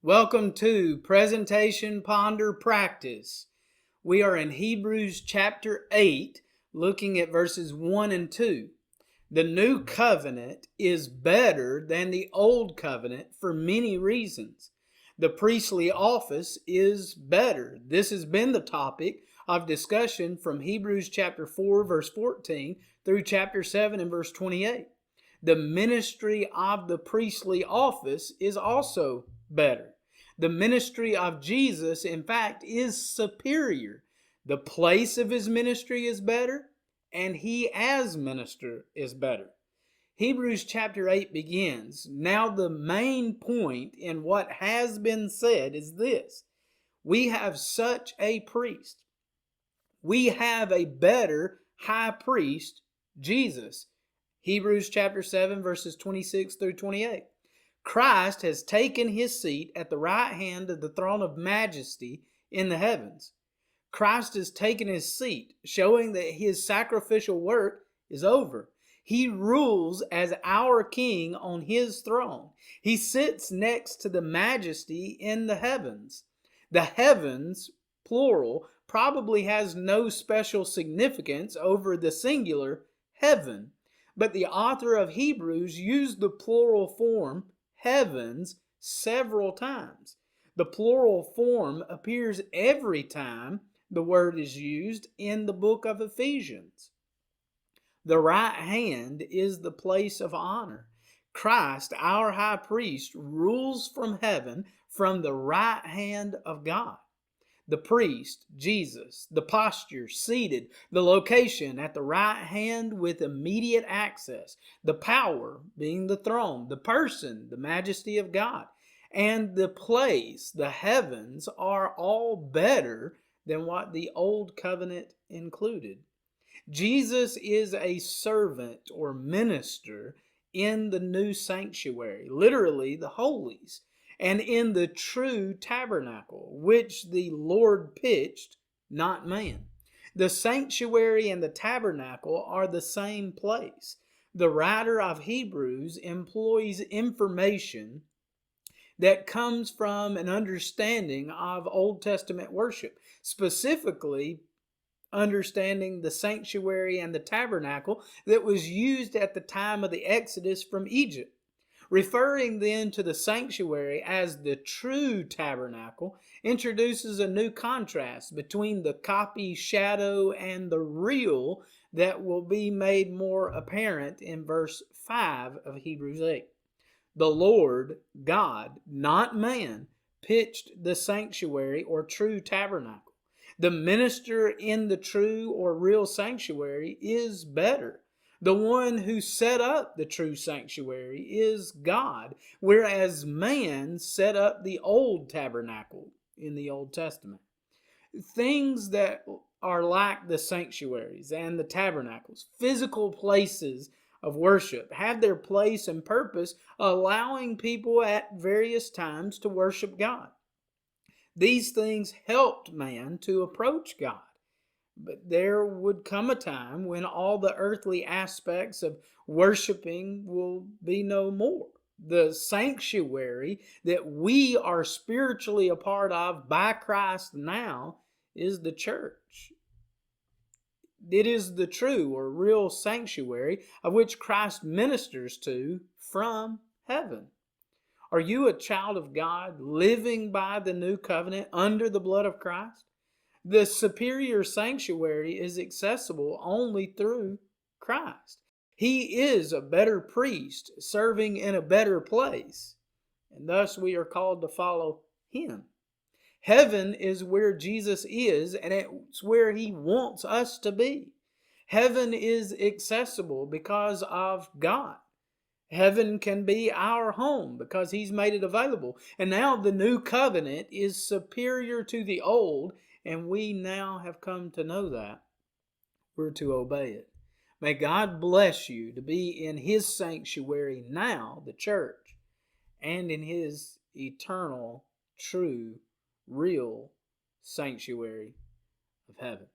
Welcome to Presentation Ponder Practice. We are in Hebrews chapter 8, looking at verses 1 and 2. The new covenant is better than the old covenant for many reasons. The priestly office is better. This has been the topic of discussion from Hebrews chapter 4, verse 14 through chapter 7 and verse 28. The ministry of the priestly office is also better. The ministry of Jesus, in fact, is superior. The place of his ministry is better, and he as minister is better. Hebrews chapter 8 begins. Now the main point in what has been said is this. We have such a priest. We have a better high priest, Jesus. Hebrews chapter 7 verses 26 through 28. Christ has taken his seat at the right hand of the throne of majesty in the heavens. Christ has taken his seat, showing that his sacrificial work is over. He rules as our king on his throne. He sits next to the majesty in the heavens. The heavens, plural, probably has no special significance over the singular heaven. But the author of Hebrews used the plural form heavens several times. The plural form appears every time the word is used in the book of Ephesians. The right hand is the place of honor. Christ, our high priest, rules from heaven from the right hand of God. The priest, Jesus, the posture, seated, the location at the right hand with immediate access, the power being the throne, the person, the majesty of God, and the place, the heavens, are all better than what the old covenant included. Jesus is a servant or minister in the new sanctuary, literally the holies, and in the true tabernacle, which the Lord pitched, not man. The sanctuary and the tabernacle are the same place. The writer of Hebrews employs information that comes from an understanding of Old Testament worship, specifically understanding the sanctuary and the tabernacle that was used at the time of the Exodus from Egypt. Referring then to the sanctuary as the true tabernacle introduces a new contrast between the copy, shadow, and the real that will be made more apparent in verse 5 of Hebrews 8. The Lord, God, not man, pitched the sanctuary or true tabernacle. The minister in the true or real sanctuary is better. The one who set up the true sanctuary is God, whereas man set up the old tabernacle in the Old Testament. Things that are like the sanctuaries and the tabernacles, physical places of worship, have their place and purpose, allowing people at various times to worship God. These things helped man to approach God. But there would come a time when all the earthly aspects of worshiping will be no more. The sanctuary that we are spiritually a part of by Christ now is the church. It is the true or real sanctuary of which Christ ministers to from heaven. Are you a child of God living by the new covenant under the blood of Christ? The superior sanctuary is accessible only through Christ. He is a better priest serving in a better place, and thus we are called to follow him. Heaven is where Jesus is, and it's where he wants us to be. Heaven is accessible because of God. Heaven can be our home because he's made it available. And now the new covenant is superior to the old, and we now have come to know that. We're to obey it. May God bless you to be in his sanctuary now, the church, and in his eternal, true, real sanctuary of heaven.